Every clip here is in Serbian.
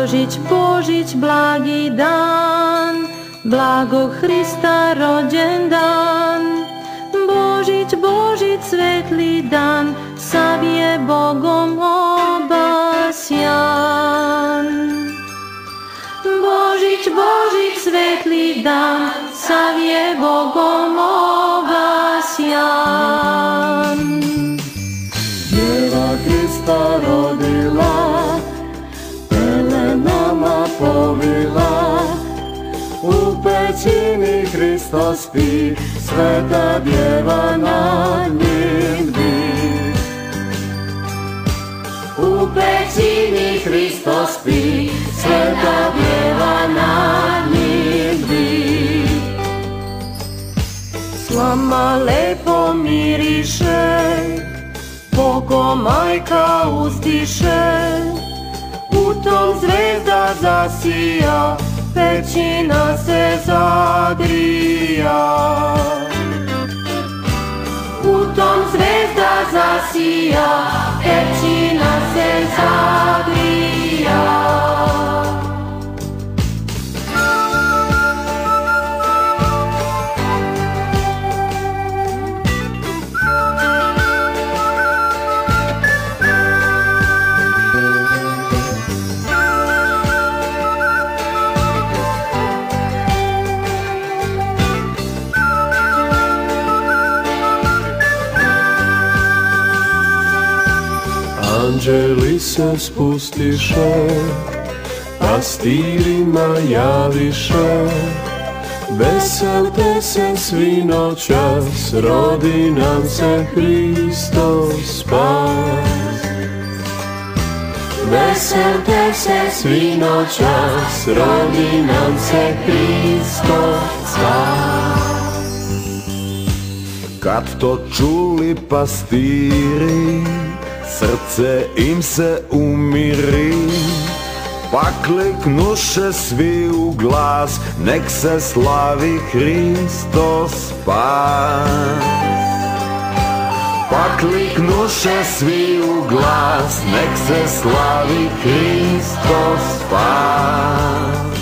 Božić, Božić, blagi dan, blago Hrista rođendan. Božić, Božić, svetli dan, sav je Bogom obasjan. Božić, Božić, svetli dan, sav je Bogom obasjan. Djeva Hrista rodila, pelenama povila, u pećini Hristos spi, sveta djeva nad njim bdi. U pećini Hristos spi, sveta djeva nad njim bdi. Slama lepo miriše, Bogo majka uzdiše, u tom zvezda zasija, pećina se zagrija. U tom zvezda zasija, pećina se zagrija. Anđeli se spustiše, pastirima javiše, veselte se svi noćas, rodi nam se Hristos spas. Veselte se svi noćas, rodi nam se Hristos spas. Kad to čuli pastiri, srce im se umiri, pa kliknuše svi u glas, nek se slavi Hristos spas. Pa kliknuše svi u glas, nek se slavi Hristos spas.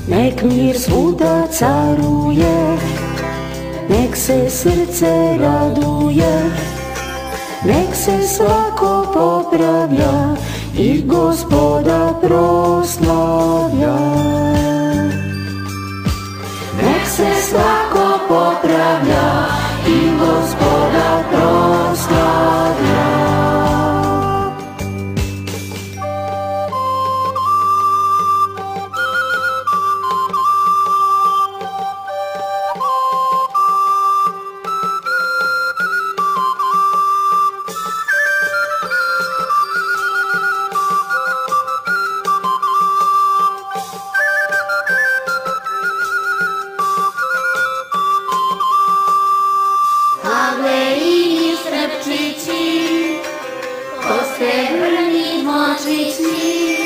Nek mir svuda caruje, nek se srce raduje, nek se svako popravlja i Gospoda proslavlja. Nek se svako popravlja i Gospoda proslavlja. Pavlejini srpčići, koste vrni močići,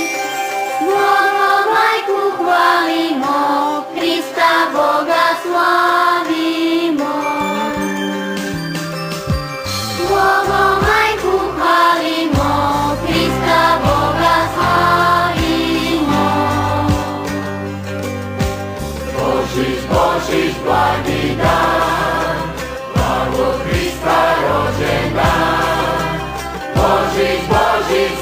Boga majku hvalimo, Hrista Boga slavimo. Boga majku hvalimo, Hrista Boga slavimo. Božić, Božić, blagi dan, blago Hrista rođendan. Božić, Božić,